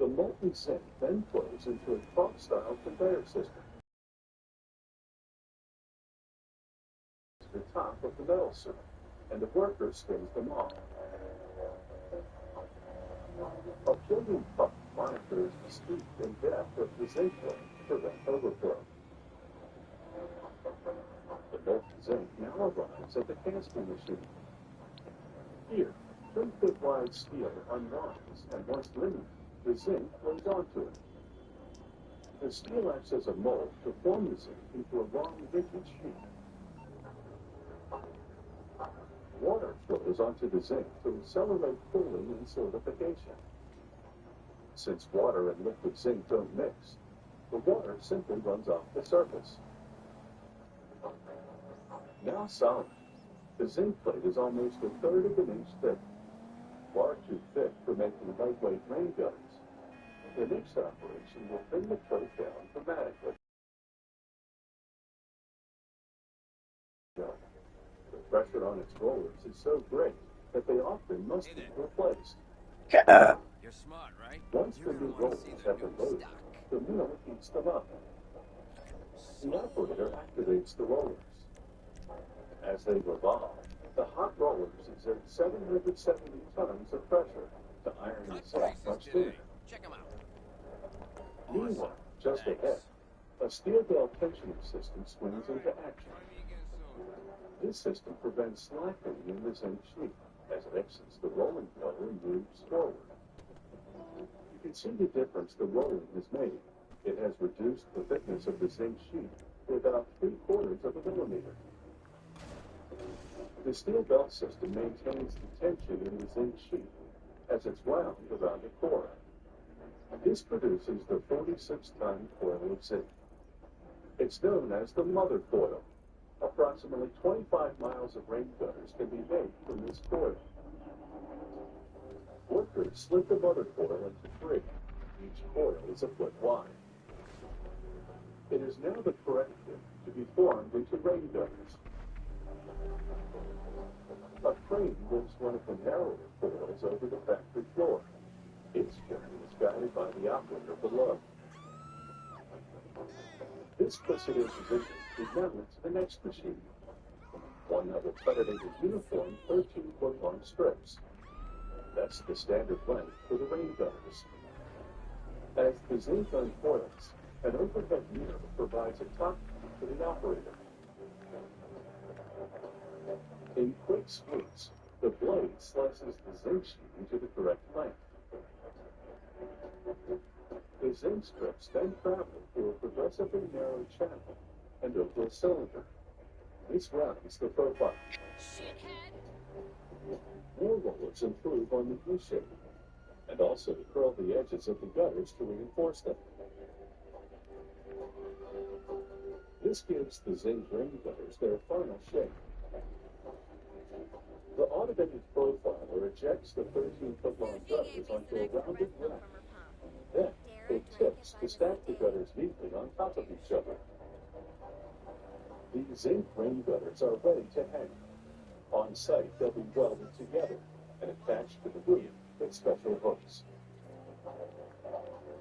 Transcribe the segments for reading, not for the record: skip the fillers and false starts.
The molten zinc then flows into a trough-style conveyor system to the top of the metal circuit, and the worker spins them off. A floating pump monitors the speed and depth of the zinc flow to prevent overflow. The molten zinc now arrives at the casting machine. Here, 3-foot wide steel unwinds, and once linear, the zinc flows onto it. The steel acts as a mold to form the zinc into a long, liquid sheet. Water flows onto the zinc to accelerate cooling and solidification. Since water and liquid zinc don't mix, the water simply runs off the surface. Now solid, the zinc plate is almost a third of an inch thick, far too thick for making lightweight rain gutters. The next operation will thin the plate down dramatically. The pressure on its rollers is so great that they often must be replaced. You're smart, right? Once the new rollers have been loaded, the mill heats them up. The operator activates the rollers. As they revolve, the hot rollers exert 770 tons of pressure to iron the zinc much thinner. Check them out. Meanwhile, just ahead, a steel belt tensioning system swings into action. This system prevents slackening in the zinc sheet as it exits the rolling mill and moves forward. You can see the difference the rolling has made. It has reduced the thickness of the zinc sheet to about 3/4 of a millimeter. The steel belt system maintains the tension in the zinc sheet as it's wound around the core. This produces the 46-ton coil of zinc. It's known as the mother coil. Approximately 25 miles of rain gutters can be made from this coil. Workers split the mother coil into 3. Each coil is a foot wide. It is now the correct fit to be formed into rain gutters. A crane moves one of the narrower coils over the factory floor. Its journey is guided by the operator below. This puts it in position to mount to the next machine. One of accredited uniform 13-foot-long strips. That's the standard length for the rain gutters. As the zinc uncoils, an overhead mirror provides a top view to the operator. In quick sweeps, the blade slices the zinc sheet into the correct length. The zinc strips then travel through a progressively narrow channel and over a cylinder. This rounds the profile. More rollers improve on the U-shape and also curl the edges of the gutters to reinforce them. This gives the zinc rain gutters their final shape. The automated profiler ejects the 13-foot-long gutters onto a rounded rack. Then, it tips to stack the gutters neatly on top of each other. The zinc rain gutters are ready to hang. On site, they'll be welded together and attached to the roof with special hooks.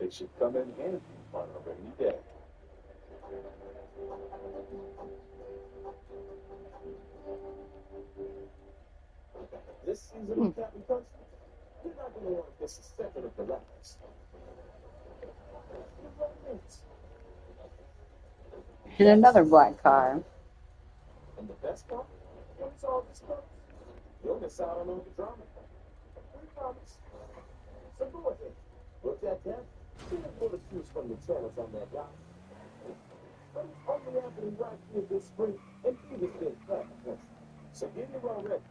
They should come in handy on a rainy day. This season of Captain Crunch, you're not going to want to miss a second of the last. And another black car. And the best part, when it's all discovered, you'll miss out on all the drama. We promise. So go ahead, look at that. See the bullet shoes from the trailers on that yacht. But it's only happening right here this spring, and he was big fat. So get it already.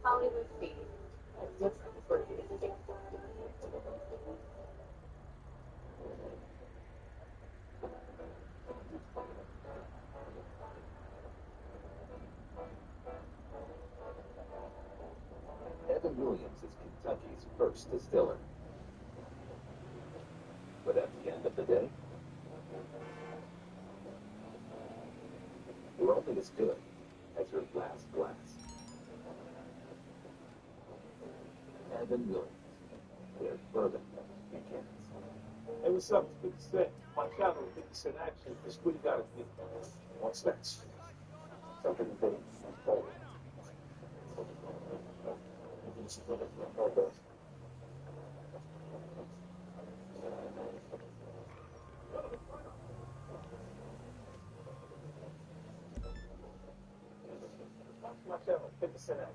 Hollywood Speed. What's for you? Kentucky's first distiller. But at the end of the day, you're only as good as your last glass. Evan Williams, their bourbon Buchanan's. Hey, what's up? It's 50 Cent. Watch out on 50 Cent action. This what you gotta do. What's next? Something big and bold. Watch out on 50 Cent action.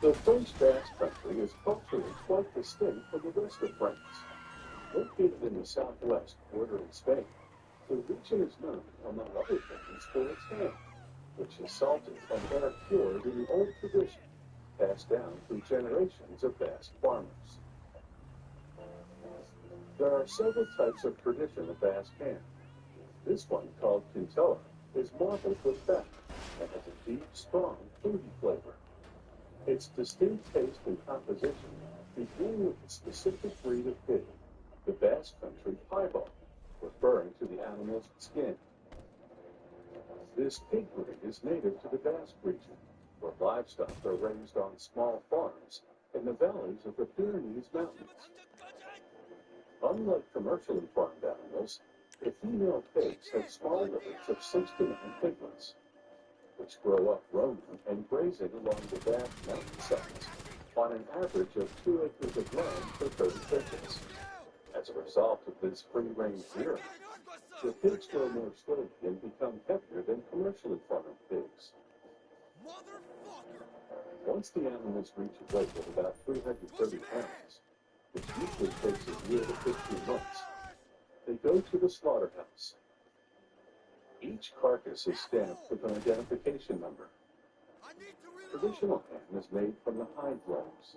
The French Basque Country is culturally quite distinct from the rest of France. Located in the southwest bordering Spain, the region is known, among other things, for its ham, which is salted and air cured in the old tradition, passed down through generations of Basque farmers. There are several types of tradition of Basque ham. This one, called quintela, is marbled with fat and has a deep, strong, fruity flavor. Its distinct taste and composition begin with a specific breed of pig, the Basque Country piebald, referring to the animal's skin. This pig breed is native to the Basque region, where livestock are raised on small farms in the valleys of the Pyrenees Mountains. Unlike commercially farmed animals, the female pigs have small litters of 6 to 9 piglets, which grow up roaming and grazing along the vast mountainsides on an average of 2 acres of land for 30 piglets. As a result of this free-range rearing, the pigs grow more slowly and become heavier than commercially farmed pigs. Once the animals reach a weight of about 330 pounds, which usually takes a year to 15 months, they go to the slaughterhouse. Each carcass is stamped with an identification number. Traditional ham is made from the hind legs.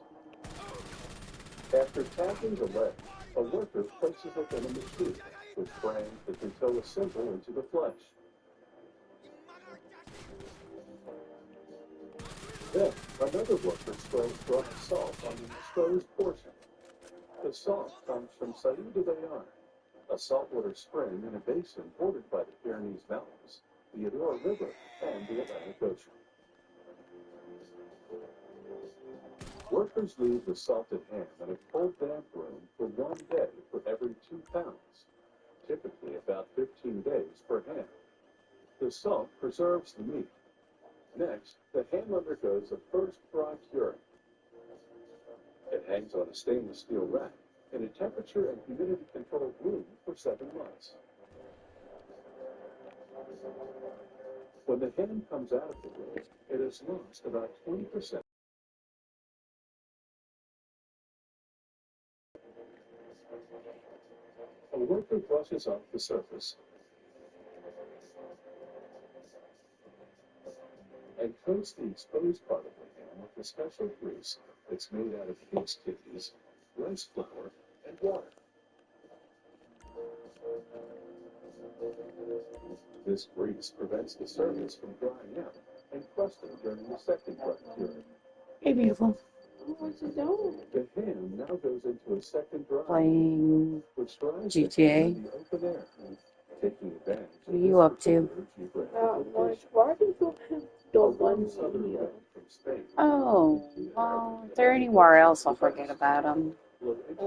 After tapping the leg, a worker places it in a machine, which brings the quintela symbol into the flesh. Then, another worker sprays dry salt on the exposed portion. The salt comes from Sailly de Bayard, a saltwater spring in a basin bordered by the Pyrenees Mountains, the Adour River, and the Atlantic Ocean. Workers leave the salted ham in a cold damp room for 1 day for every 2 pounds, typically about 15 days per ham. The salt preserves the meat. Next, the ham undergoes a first dry curing. It hangs on a stainless steel rack in a temperature and humidity-controlled room for 7 months. When the ham comes out of the room, it has lost about 20%. A worker brushes off the surface and coats the exposed part of the ham with a special grease that's made out of pig's kidneys, rice flour, and water. This grease prevents the surface from drying out and crusting during the second dry curing. Hey, beautiful. What's it doing? The ham now goes into a second dry, Playing which dries GTA. in the open air, taking advantage of What are you up to? Not much. Why do you don't want video? Oh, well, if they're anywhere else, I'll forget about them. Okay.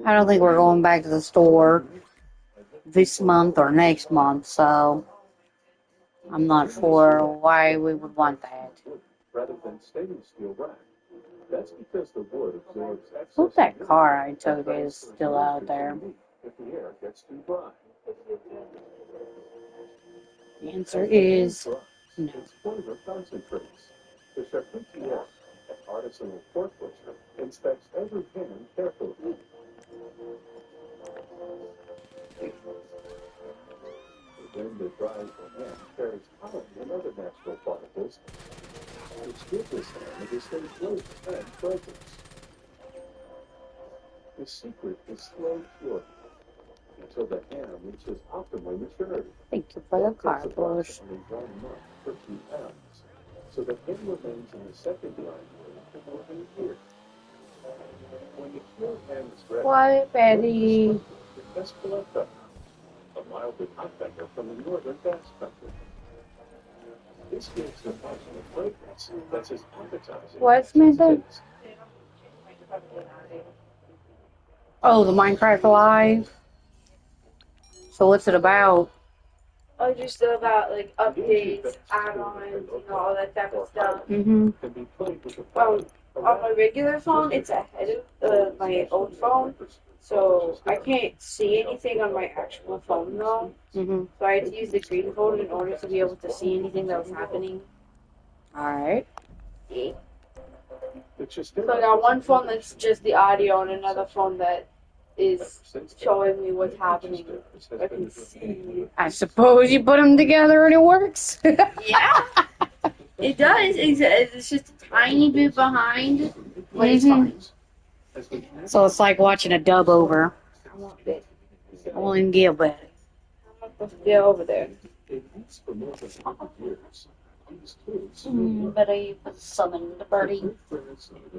I don't think we're going back to the store this month or next month, so I'm not sure why we would want that. Rather than stainless steel rack. That's because the wood absorbs excess. Hope that car I took is still out there. If the air gets too dry. The answer is no. Its flavor concentrates. The charcutier, an artisanal pork butcher, inspects every ham carefully. The wind that dries the ham carries pollen and other natural particles which gives this ham a distinct flavor and fragrance. The secret is slow curing until the ham reaches optimal maturity. Thank you for the That takes car wash. approximately 1 month for 2 pounds. So the ham remains in the second grind room for more than a year. When the cured ham is ready, What, Betty? the Escalette pepper, a mildly hot pepper from the northern Basque country. This gives the passion a fragrance that's as appetizing What's as its missing? taste. Oh, the Minecraft Live. So what's it about? Oh, just about like updates, add-ons, all that type of stuff. Mm-hmm. Can be played with the On my regular phone, it's ahead of my old phone, so I can't see anything on my actual phone though. Mm-hmm. So I had to use the green phone in order to be able to see anything that was happening. Alright. So I got one phone that's just the audio and another phone that is showing me what's happening. I can see. I suppose you put them together and it works. Yeah, it does. It's just a tiny bit behind, but it's fine. So it's like watching a dub over. I want it. I won't even give Betty. I'm not supposed to be over there. Better you put some in the birdie.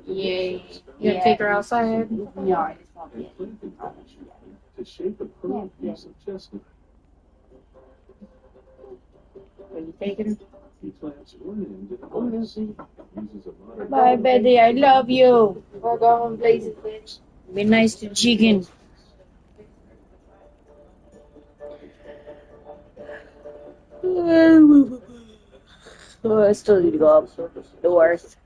Yay. You gonna take her outside? No, I just want it. To shape a curved piece of chestnut, Are you taking her? he clamps one end to the glass, uses a modern Bye, Betty. I love you. We're going places, bitch. Be nice to Jigen. Oh, I still need to go up the worst.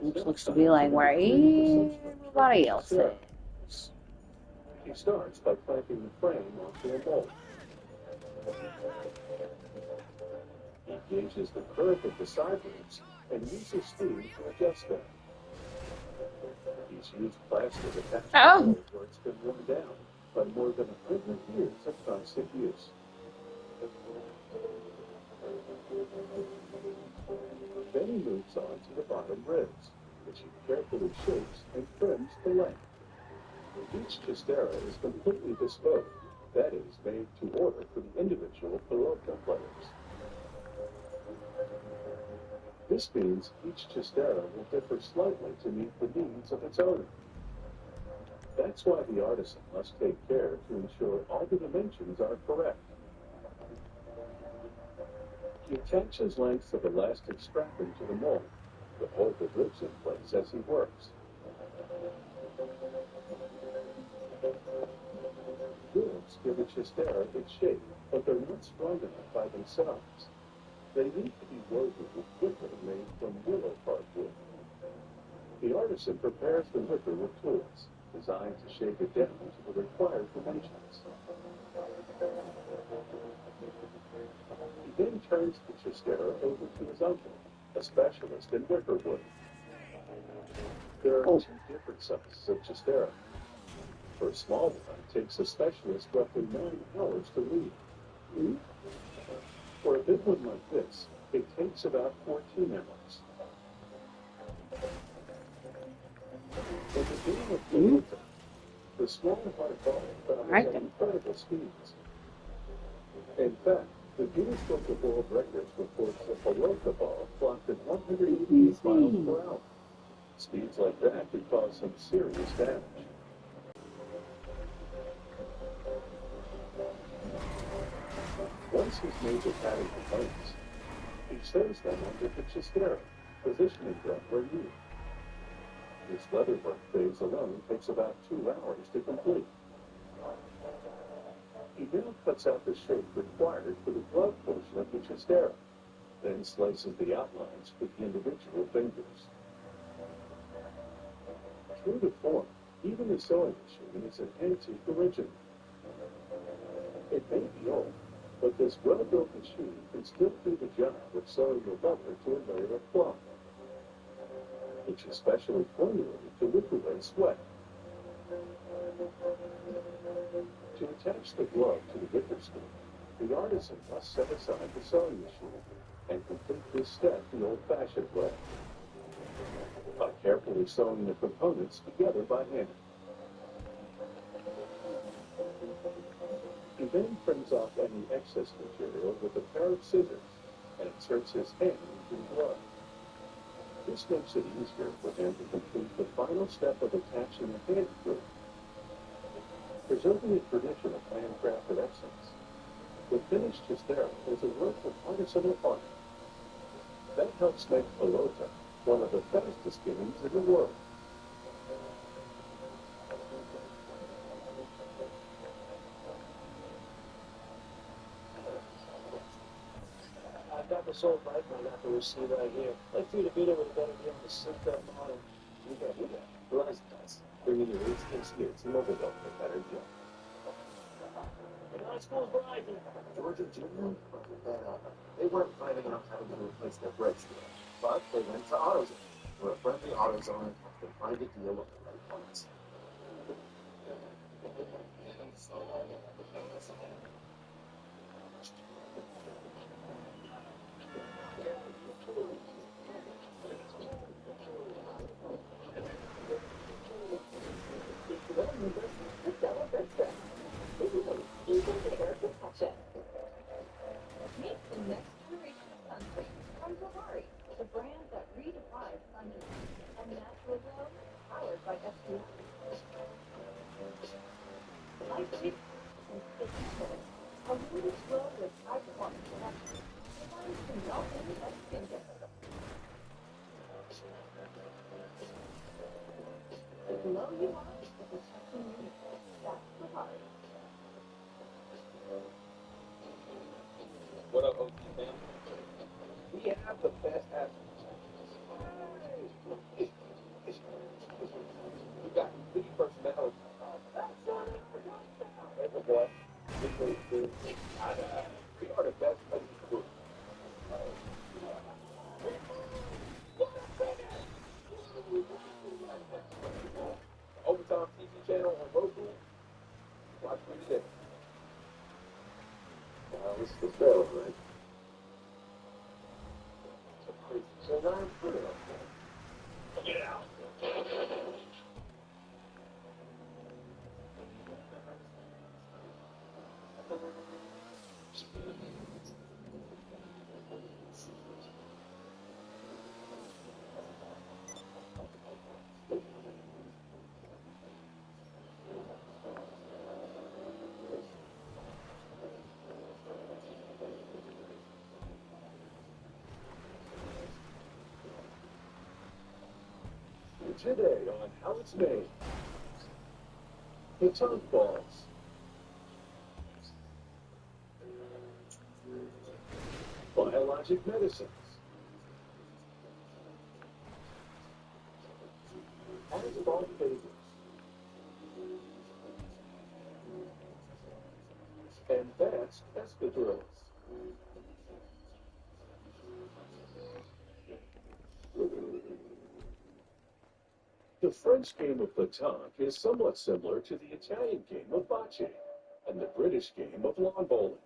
Which looks to be like where everybody else is. He starts by clamping the frame onto a mold. He gauges the curve of the side ribs and uses steam to adjust them. He's used plastic attached to the mold where it's been worn down by more than 100 years of constant use. Then he moves on to the bottom ribs, which he carefully shapes and trims to length. Each chistera is completely bespoke, that is, made to order for the individual pelota players. This means each chistera will differ slightly to meet the needs of its owner. That's why the artisan must take care to ensure all the dimensions are correct. He attaches lengths of elastic strapping to the mold to hold the ribs in place as he works. Ribs give a chistera its shape, but they're not strong enough by themselves. They need to be woven with wicker made from willow bark wood. The artisan prepares the wicker with tools designed to shape it down to the required dimensions. He then turns the chistera over to his uncle, a specialist in wicker wood. There are 2 different sizes of chistera. For a small one, it takes a specialist roughly 9 hours to weave. For a big one like this, it takes about 14 hours. In the game of pelota, the small hard ball travels at incredible speeds. In fact, the Guinness Book of World Records reports a pelota ball clocked at 188 miles per hour. Speeds like that could cause some serious damage. Once he's made the padding components, he sews them under the chistera, positioning them where needed. This leatherwork phase alone takes about 2 hours to complete. He now cuts out the shape required for the glove portion of the chistera, then slices the outlines with the individual fingers. True to form, even the sewing machine is an antique original. It may be old, but this well-built machine can still do the job of sewing the leather to a layer of cloth, which is specially formulated to liquidate sweat. To attach the glove to the wicker skin, the artisan must set aside the sewing machine, and complete this step the old-fashioned way, by carefully sewing the components together by hand. He then trims off any excess material with a pair of scissors and inserts his hand into the glove. This makes it easier for him to complete the final step of attaching a hand glue, preserving a tradition of handcrafted excellence. The finished Chistera is a work of artisanal art that helps make pelota one of the fastest games in the world. I've got this old bike I got to receive right here. Like for you to beat it with a better deal on the slipped up model. You got that. Verizon does. Bringing you instant skids and mobile phone for a better deal. High school's Verizon. Georgia Junior fed up. They weren't finding enough having to replace their brakes there. But they went to AutoZone, where a friendly AutoZoner could find a deal at the right price. Meet the next generation of sunscreen from Safari, the brand that redefines sunscreen and natural glow powered by SPF. Light cheap and sticky finish, a luminous glow with high performance protection. Designed to melt in like skincare. The glow you want, the protection you need. That's Safari. What up, OG man? We have the best app. We got three personalities. Every boy, we are the best place to do it. Overtime TV channel on Roku. Watch me today. This is the trailer, right? So now I'm putting it up there. Get out. Today on How It's Made. Petanque balls. Biologic medicines. Asphalt pavers. And vast espadrilles. The French game of pétanque is somewhat similar to the Italian game of bocce and the British game of lawn bowling.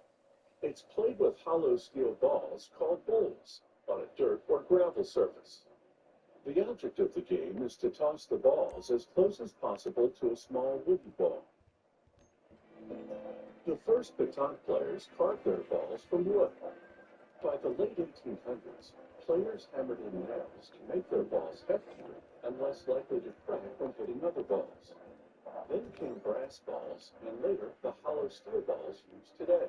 It's played with hollow steel balls called bowls on a dirt or gravel surface. The object of the game is to toss the balls as close as possible to a small wooden ball. The first pétanque players carved their balls from wood. By the late 1800s, players hammered in nails to make their balls heftier and less likely to crack when hitting other balls. Then came brass balls, and later the hollow steel balls used today.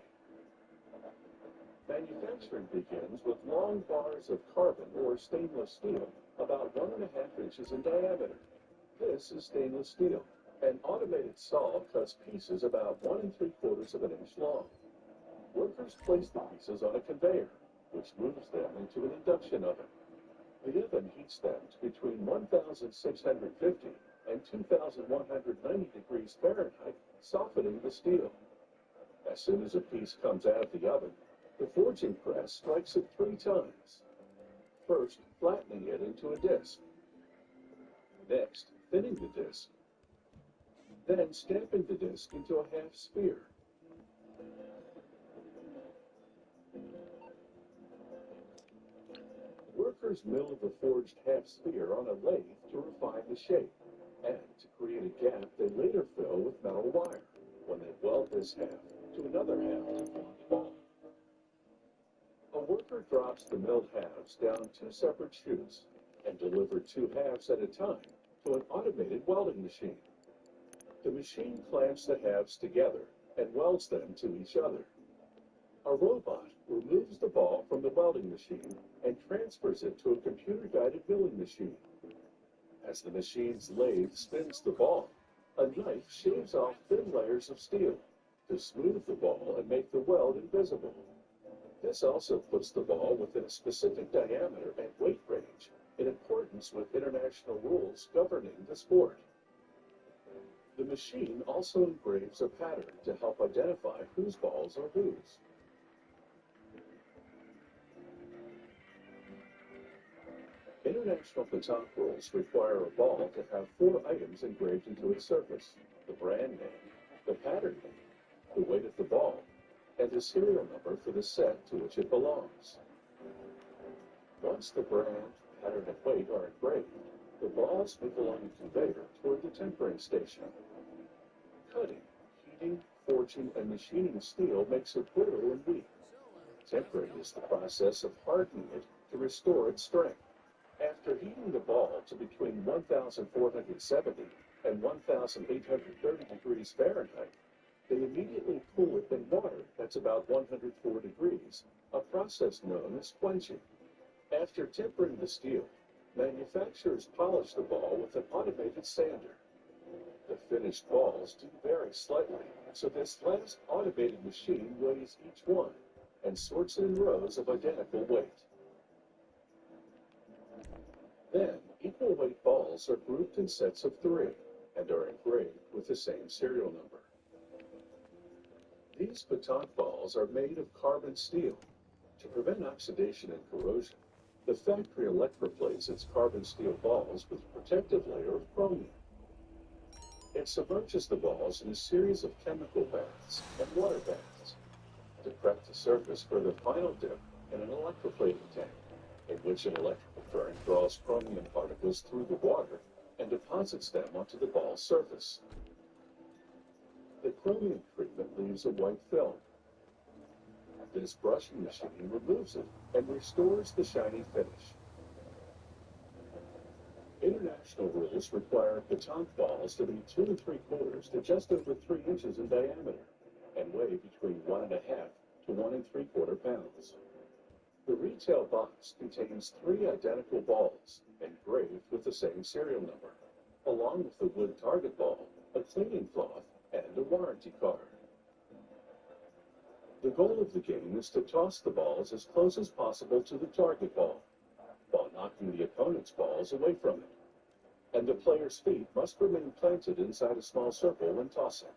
Manufacturing begins with long bars of carbon or stainless steel, about 1.5 inches in diameter. This is stainless steel. An automated saw cuts pieces about 1 3/4 inch long. Workers place the pieces on a conveyor, which moves them into an induction oven. The oven heats them to between 1,650 and 2,190 degrees Fahrenheit, softening the steel. As soon as a piece comes out of the oven, the forging press strikes it 3 times. First, flattening it into a disc. Next, thinning the disc. Then stamping the disc into a half sphere. workers mill the forged half-sphere on a lathe to refine the shape, and to create a gap they later fill with metal wire, when they weld this half to another half to form the ball. A worker drops the milled halves down two separate chutes and delivers two halves at a time to an automated welding machine. The machine clamps the halves together and welds them to each other. A robot removes the ball from the welding machine and transfers it to a computer-guided milling machine. As the machine's lathe spins the ball, a knife shaves off thin layers of steel to smooth the ball and make the weld invisible. This also puts the ball within a specific diameter and weight range in accordance with international rules governing the sport. The machine also engraves a pattern to help identify whose balls are whose. International pétanque rules require a ball to have 4 items engraved into its surface: the brand name, the pattern name, the weight of the ball, and the serial number for the set to which it belongs. Once the brand, pattern, and weight are engraved, the balls move along a conveyor toward the tempering station. Cutting, heating, forging, and machining steel makes it brittle and weak. Tempering is the process of hardening it to restore its strength. After heating the ball to between 1,470 and 1,830 degrees Fahrenheit, they immediately cool it in water that's about 104 degrees, a process known as quenching. After tempering the steel, manufacturers polish the ball with an automated sander. The finished balls do vary slightly, so this last automated machine weighs each one and sorts it in rows of identical weight. Then, equal weight balls are grouped in sets of 3 and are engraved with the same serial number. These pétanque balls are made of carbon steel. To prevent oxidation and corrosion, the factory electroplates its carbon steel balls with a protective layer of chromium. It submerges the balls in a series of chemical baths and water baths to prep the surface for the final dip in an electroplating tank, in which an electrical current draws chromium particles through the water and deposits them onto the ball's surface. The chromium treatment leaves a white film. This brushing machine removes it and restores the shiny finish. International rules require pétanque balls to be 2 3/4 to just over 3 inches in diameter and weigh between 1.5 to 1 3/4 pounds. The retail box contains 3 identical balls engraved with the same serial number, along with the wood target ball, a cleaning cloth, and a warranty card. The goal of the game is to toss the balls as close as possible to the target ball, while knocking the opponent's balls away from it, and the player's feet must remain planted inside a small circle when tossing.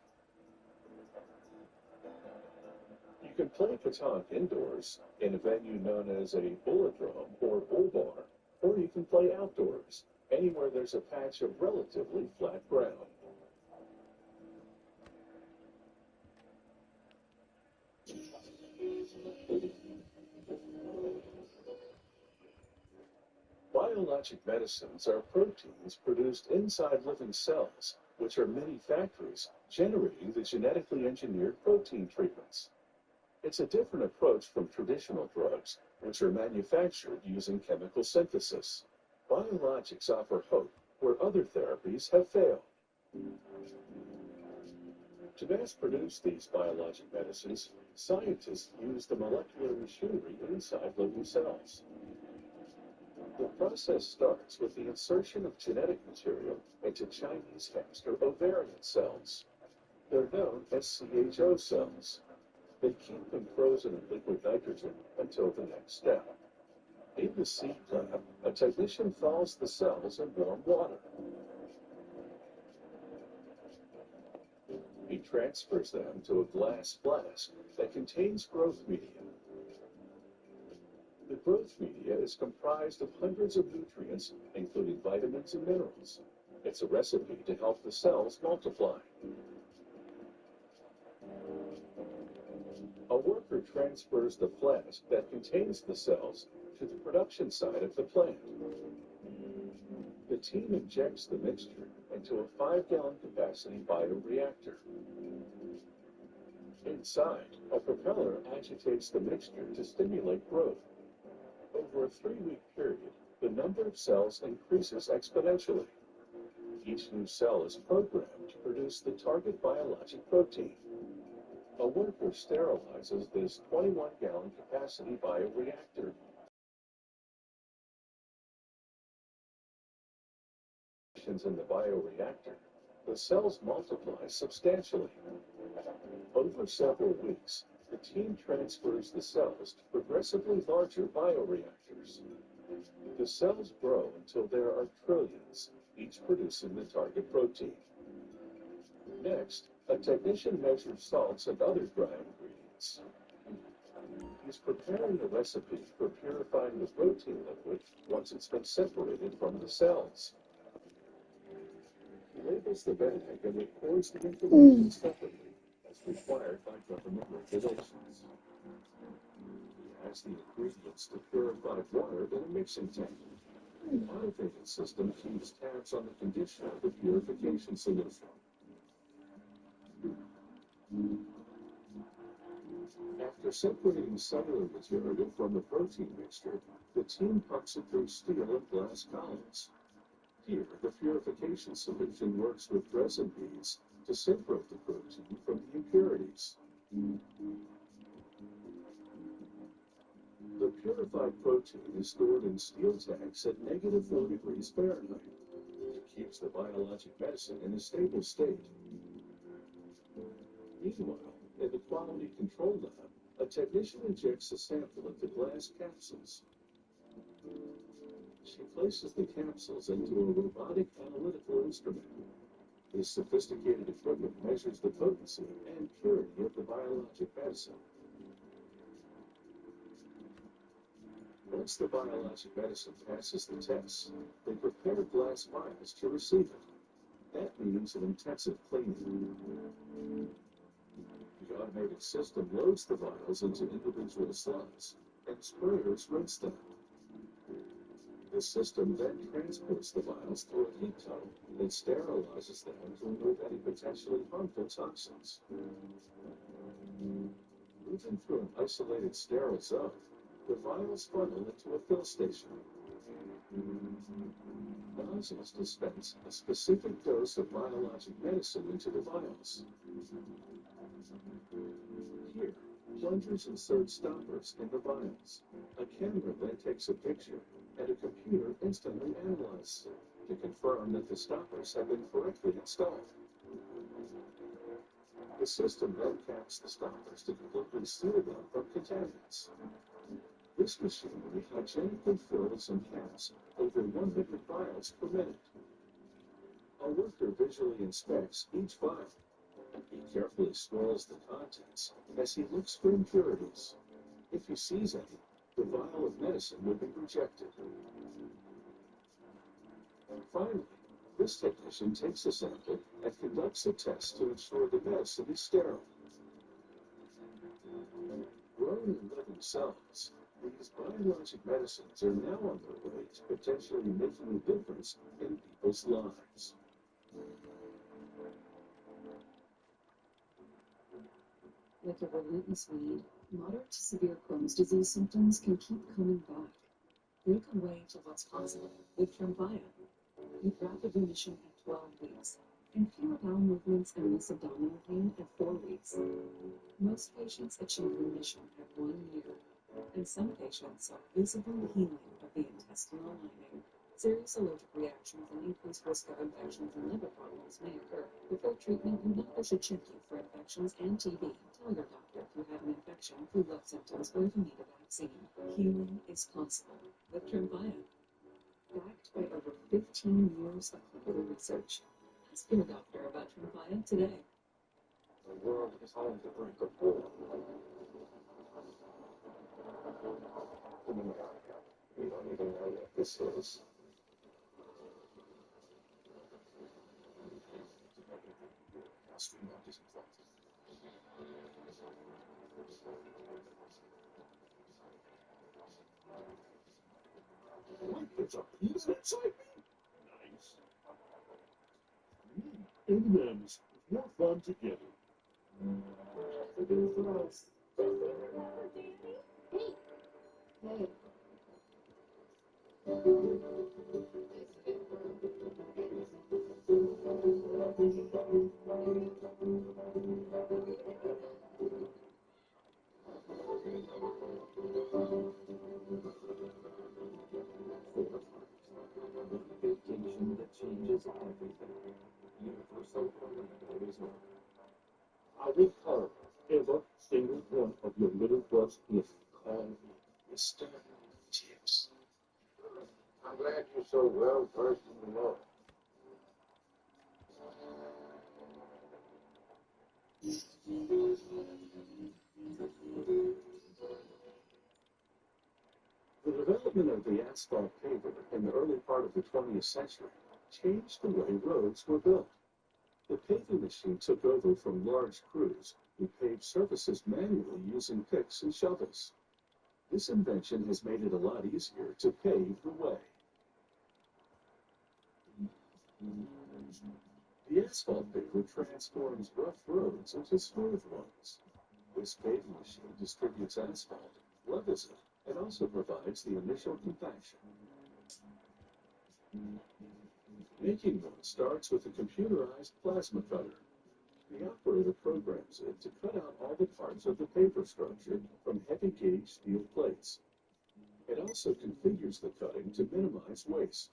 You can play pétanque indoors in a venue known as a bulladrome or bull bar, or you can play outdoors, anywhere there's a patch of relatively flat ground. Biologic medicines are proteins produced inside living cells, which are mini factories generating the genetically engineered protein treatments. It's a different approach from traditional drugs, which are manufactured using chemical synthesis. Biologics offer hope where other therapies have failed. To mass produce these biologic medicines, scientists use the molecular machinery inside living cells. The process starts with the insertion of genetic material into Chinese hamster ovarian cells. They're known as CHO cells. They keep them frozen in liquid nitrogen until the next step. In the seed lab, a technician thaws the cells in warm water. He transfers them to a glass flask that contains growth media. The growth media is comprised of hundreds of nutrients, including vitamins and minerals. It's a recipe to help the cells multiply. A worker transfers the flask that contains the cells to the production side of the plant. The team injects the mixture into a 5-gallon capacity bioreactor. Inside, a propeller agitates the mixture to stimulate growth. Over a 3-week period, the number of cells increases exponentially. Each new cell is programmed to produce the target biologic protein. A worker sterilizes this 21-gallon capacity bioreactor. In the bioreactor, the cells multiply substantially. Over several weeks, the team transfers the cells to progressively larger bioreactors. The cells grow until there are trillions, each producing the target protein. Next, a technician measures salts and other dry ingredients. He's preparing a recipe for purifying the protein liquid once it's been separated from the cells. He labels the bag and records the information separately, as required by government regulations. He adds the ingredients to purified water in a mixing tank. The automated system keeps tabs on the condition of the purification solution. After separating cellular material from the protein mixture, the team pumps it through steel and glass columns. Here, the purification solution works with resin beads to separate the protein from the impurities. The purified protein is stored in steel tanks at -4 degrees Fahrenheit. It keeps the biologic medicine in a stable state. Meanwhile, in the quality control lab, a technician injects a sample into glass capsules. She places the capsules into a robotic analytical instrument. This sophisticated equipment measures the potency and purity of the biologic medicine. Once the biologic medicine passes the tests, they prepare glass vials to receive it. That means an intensive cleaning. The automated system loads the vials into individual slots, and sprayers rinse them. The system then transports the vials through a heat tunnel and sterilizes them to remove any potentially harmful toxins. Moving through an isolated sterile zone, the vials funnel into a fill station. Nozzles dispense a specific dose of biologic medicine into the vials. Here, plungers insert stoppers in the vials. A camera then takes a picture, and a computer instantly analyzes it to confirm that the stoppers have been correctly installed. The system then caps the stoppers to completely seal them from contaminants. This machinery hygienically fills and caps over 100 vials per minute. A worker visually inspects each vial. He carefully swirls the contents as he looks for impurities. If he sees any, the vial of medicine will be rejected. Finally, this technician takes a sample and conducts a test to ensure the medicine is sterile. Grown in living cells, these biologic medicines are now on their way to potentially making a difference in people's lives. Like a relentless weed, moderate to severe Crohn's disease symptoms can keep coming back. Break away to what's possible with Tremfya. With rapid remission at 12 weeks, and fewer bowel movements and less abdominal pain at 4 weeks. Most patients achieve remission at 1 year, and some patients have visible healing of the intestinal lining. Serious allergic reactions and increased risk of infections and liver problems may occur. Before treatment, your doctor should check you for infections and TB. Tell your doctor if you have an infection, flu-like symptoms, or if you need a vaccine. Healing is possible with Tremfya. Backed by over 15 years of clinical research. Ask your doctor about Tremfya today. The world is home to drink of war. In America, we don't even know what this is. Wait, there's a pizza inside me? Nice. M&M's. More fun together. Gross. Hey. Vacation that changes everything. Universal Orlando Resort. I will call every single one of your little brothers if call Mr. Tips. I'm glad you're so well versed in the law. The development of the asphalt paver in the early part of the 20th century changed the way roads were built. The paving machine took over from large crews who paved surfaces manually using picks and shovels. This invention has made it a lot easier to pave the way. The asphalt paver transforms rough roads into smooth ones. This paving machine distributes asphalt, levels it, and also provides the initial compaction. Making one starts with a computerized plasma cutter. The operator programs it to cut out all the parts of the paper structure from heavy-gauge steel plates. It also configures the cutting to minimize waste.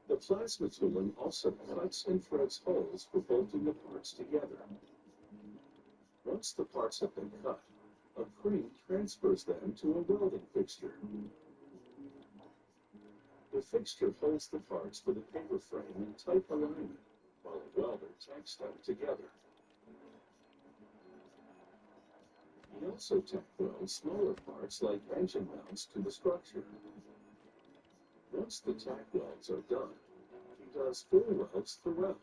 The plasma tooling also cuts and threads holes for bolting the parts together. Once the parts have been cut, a crane transfers them to a welding fixture. The fixture holds the parts for the paper frame in tight alignment, while a welder tacks them together. He also tack welds smaller parts like engine mounts to the structure. Once the tack welds are done, he does full welds throughout,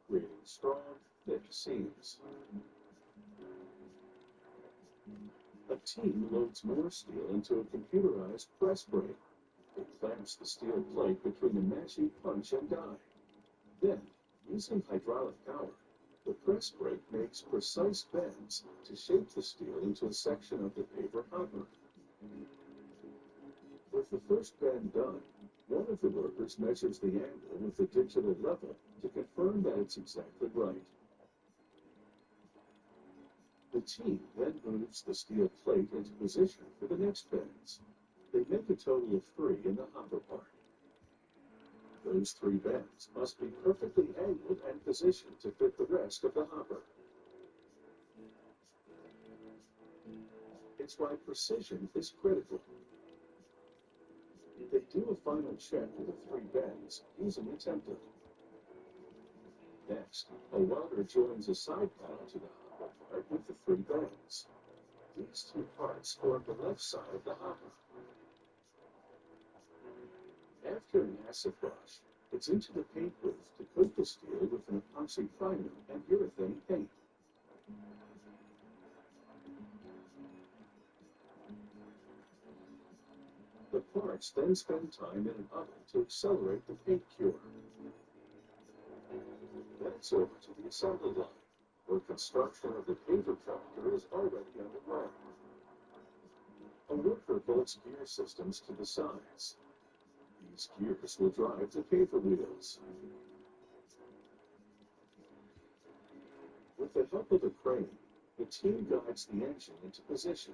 creating strong, thick seams. A team loads more steel into a computerized press brake. It clamps the steel plate between the matching punch and die. Then, using hydraulic power, the press brake makes precise bends to shape the steel into a section of the paper hopper. With the first bend done, one of the workers measures the angle with the digital level to confirm that it's exactly right. The team then moves the steel plate into position for the next bends. They make a total of 3 in the hopper part. Those 3 bends must be perfectly angled and positioned to fit the rest of the hopper. It's why precision is critical. They do a final check of the 3 bends using a template. Next, a welder joins a side panel to the hopper part with the 3 bends. These 2 parts form the left side of the hopper. After an acid wash, it's into the paint booth to coat the steel with an epoxy primer and urethane paint. The parts then spend time in an oven to accelerate the paint cure. Then it's over to the assembly line, where construction of the paver tractor is already underway. A worker bolts gear systems to the sides. These gears will drive the paver wheels. With the help of a crane, the team guides the engine into position.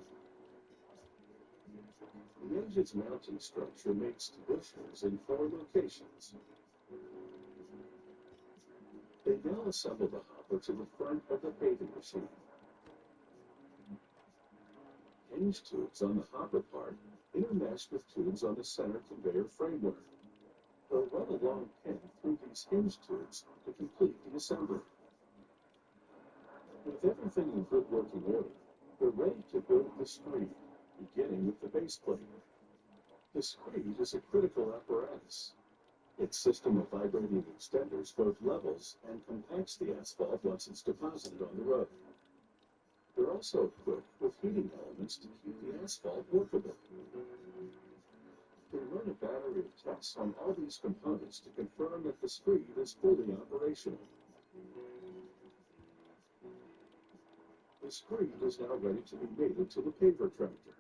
The engine's mounting structure makes bushings in 4 locations. They now assemble the hopper to the front of the paving machine. Hinge tubes on the hopper part intermesh with tubes on the center conveyor framework. They'll run a long pin through these hinge tubes to complete the assembly. With everything in good working order, they're ready to build the screed, beginning with the base plate. The screed is a critical apparatus. Its system of vibrating extenders both levels and compacts the asphalt once it's deposited on the road. They're also equipped with heating elements to keep the asphalt workable. The We run a battery of tests on all these components to confirm that the screed is fully operational. The screed is now ready to be mated to the paver tractor.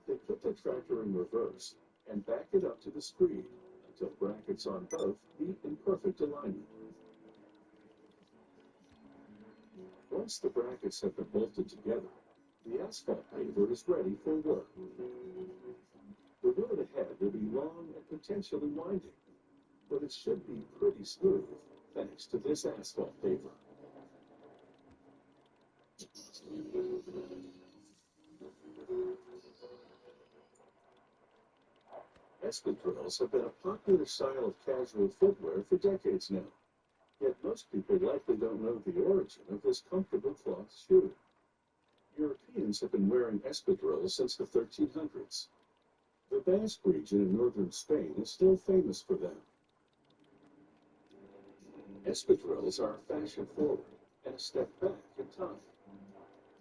They put the tractor in reverse and back it up to the screed until brackets on both meet in perfect alignment. Once the brackets have been bolted together, the asphalt paver is ready for work. The road ahead will be long and potentially winding, but it should be pretty smooth thanks to this asphalt paver. Espadrilles have been a popular style of casual footwear for decades now, yet most people likely don't know the origin of this comfortable cloth shoe. Europeans have been wearing espadrilles since the 1300s. The Basque region in northern Spain is still famous for them. Espadrilles are fashion forward and a step back in time.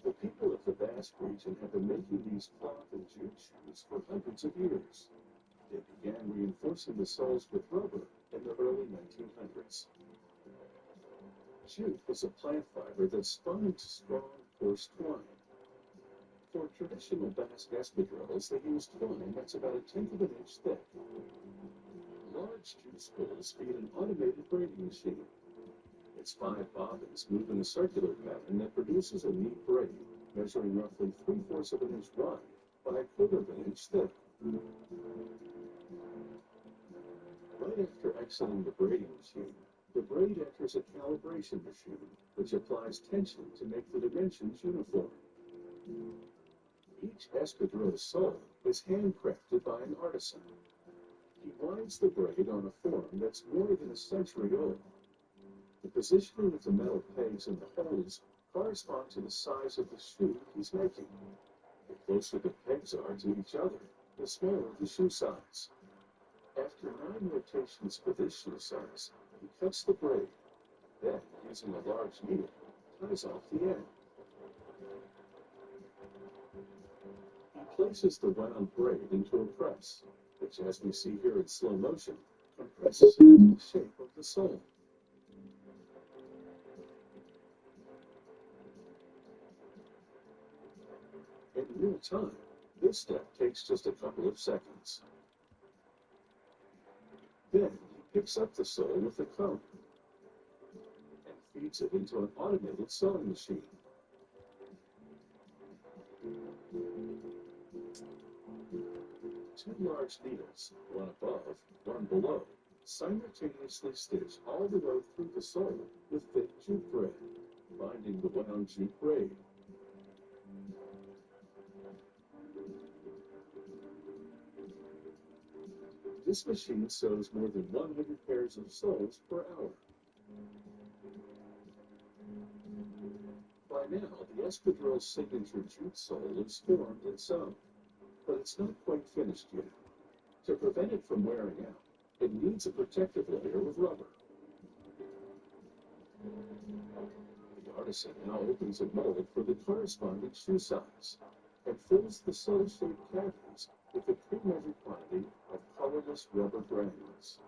The people of the Basque region have been making these cloth and jute shoes for hundreds of years. They began reinforcing the soles with rubber in the early 1900s. Jute is a plant fiber that's spun into strong, coarse twine. For traditional Basque espadrilles, they use twine that's about 1/10 of an inch thick. Large jute spools feed an automated braiding machine. Its 5 bobbins move in a circular pattern that produces a neat braid, measuring roughly 3/4 of an inch wide by 1/4 of an inch thick. Right after exiting the braiding machine, the braid enters a calibration machine, which applies tension to make the dimensions uniform. Each espadrille sole is handcrafted by an artisan. He winds the braid on a form that's more than a century old. The positioning of the metal pegs in the holes correspond to the size of the shoe he's making. The closer the pegs are to each other, the smaller the shoe size. After 9 rotations for this shoe size, he cuts the braid. Then, using a large needle, ties off the end. He places the wound braid into a press, which, as we see here in slow motion, compresses it into the shape of the sole. In real time, this step takes just a couple of seconds. Then he picks up the sole with a comb and feeds it into an automated sewing machine. Two large needles, one above, one below, simultaneously stitch all the way through the sole with thick jute thread, binding the wound jute braid. This machine sews more than 100 pairs of soles per hour. By now, the espadrille's signature jute sole is formed and sewn, but it's not quite finished yet. To prevent it from wearing out, it needs a protective layer of rubber. The artisan now opens a mold for the corresponding shoe size and fills the sole-shaped cavities with a pre-measured quantity of colorless rubber granules.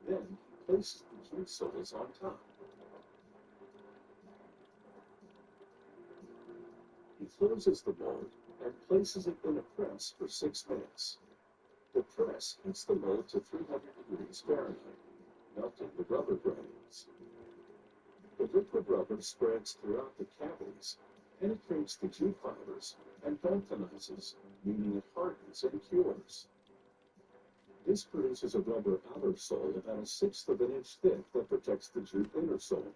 Then he places the jute soles on top. He closes the mold and places it in a press for 6 minutes. The press heats the mold to 300 degrees Fahrenheit, melting the rubber granules. The liquid rubber spreads throughout the cavities, penetrates the jute fibers, and vulcanizes, meaning it hardens and cures. This produces a rubber outer sole about 1/6 of an inch thick that protects the jute inner sole.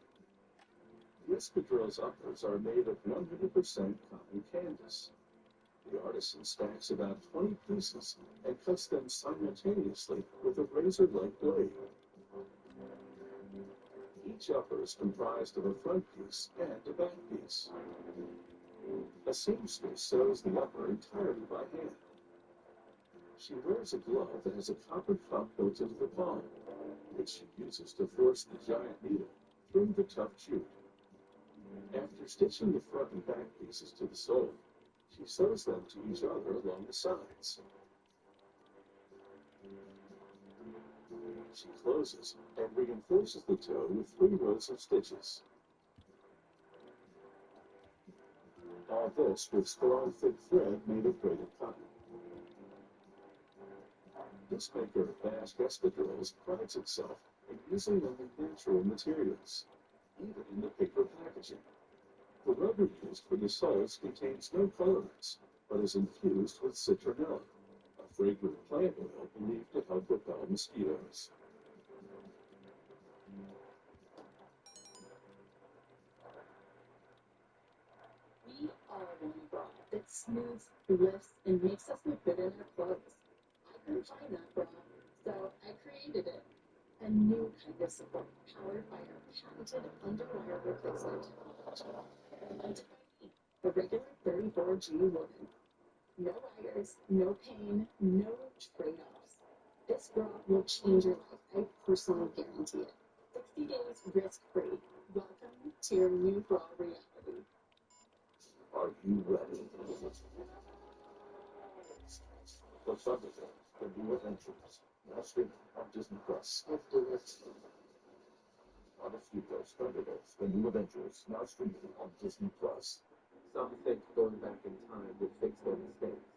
The espadrille's uppers are made of 100% cotton canvas. The artisan stacks about 20 pieces and cuts them simultaneously with a razor-like blade. Each upper is comprised of a front piece and a back piece. A seamstress sews the upper entirely by hand. She wears a glove that has a copper cup built into the palm, which she uses to force the giant needle through the tough jute. After stitching the front and back pieces to the sole, She sews them to each other along the sides. She closes and reinforces the toe with 3 rows of stitches. All this with strong, thick thread made of braided cotton. This maker of Basque espadrilles prides itself in using only natural materials, even in the paper packaging. The rubber used for the soles contains no colorants, but is infused with citronella, a fragrant plant oil believed to help repel mosquitoes. We all want a bra that smooths, lifts, and makes us look good in our clothes. I couldn't find that bra, so I created it. A new kind of support powered by our patented underwire replacement technology. Invented by me, the regular 34G woman. No wires, no pain, no trade-offs. This bra will change your life. I personally guarantee it. 60 days risk-free. Welcome to your new bra reality. Are you ready? The Thunderbolts, the new adventures, now streaming on Disney Plus. On a few Ghost Thunderbolts, the new adventures, now streaming on Disney Plus. Some think going back in time would fix their mistakes.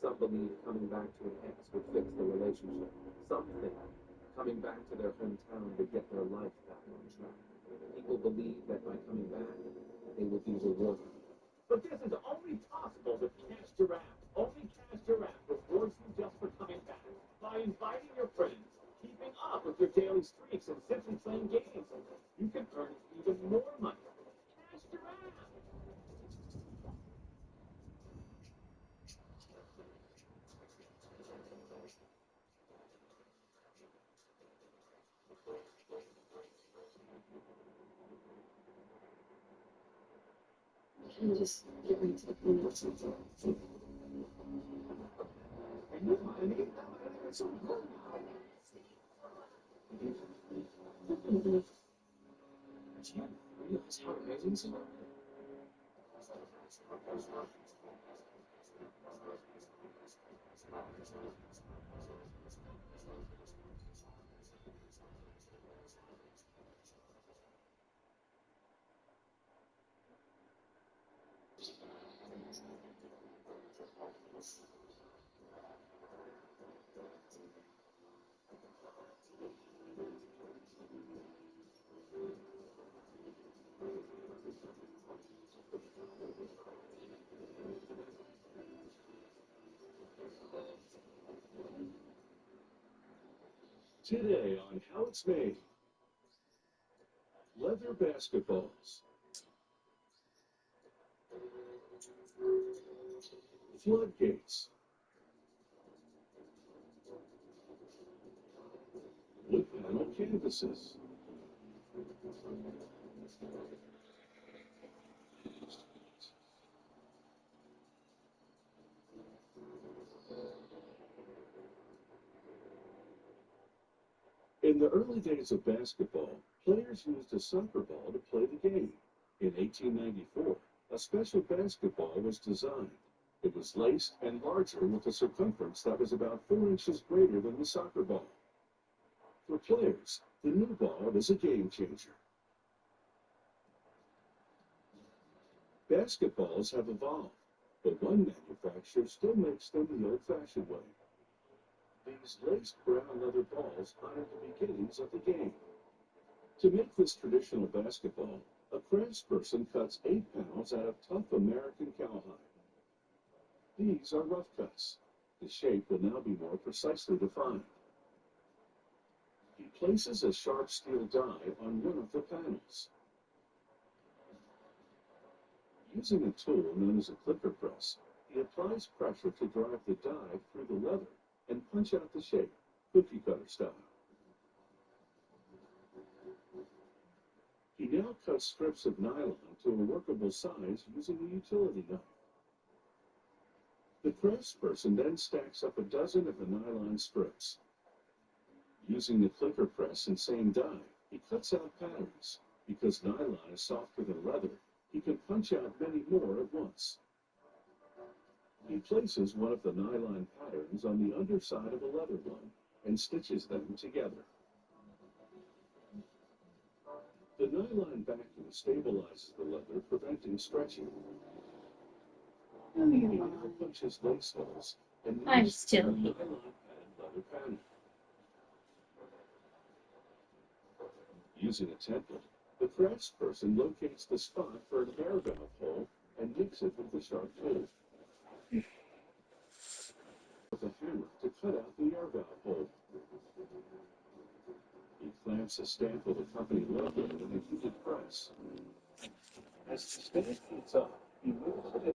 Some believe coming back to an ex would fix the relationship. Some think coming back to their hometown would get their life back on track. People believe that by coming back, they will be rewarded. But this is only possible with Cash Giraffe. Only Cash Giraffe rewards you just for coming back. By inviting your friends, keeping up with your daily streaks, and simply playing games, you can earn even more money. Cash Giraffe! Can you just get ready to the point or something? Do you realize how amazing some are? Today on How It's Made. Leather basketballs. Floodgates. Wood panel canvases. In the early days of basketball, players used a soccer ball to play the game. In 1894, a special basketball was designed. It was laced and larger with a circumference that was about 4 inches greater than the soccer ball. For players, the new ball was a game changer. Basketballs have evolved, but one manufacturer still makes them the old-fashioned way. These laced brown leather balls honor the beginnings of the game. To make this traditional basketball, a craftsperson cuts 8 panels out of tough American cowhide. These are rough cuts. The shape will now be more precisely defined. He places a sharp steel die on one of the panels. Using a tool known as a clipper press, he applies pressure to drive the die through the leather and punch out the shape, cookie cutter style. He now cuts strips of nylon to a workable size using a utility knife. The craftsperson then stacks up a dozen of the nylon strips. Using the clipper press and same die, he cuts out patterns. Because nylon is softer than leather, he can punch out many more at once. He places one of the nylon patterns on the underside of a leather one and stitches them together. The nylon backing stabilizes the leather, preventing stretching. He now punches lace holes and I'm uses still the here. nylon-padded leather panel. Using a template, the craftsperson locates the spot for an air valve hole and nicks it with the sharp tool. With a hammer to cut out the air valve hole. He clamps a stamp with a company logo in a heated press. As the stamp heats up, he moves it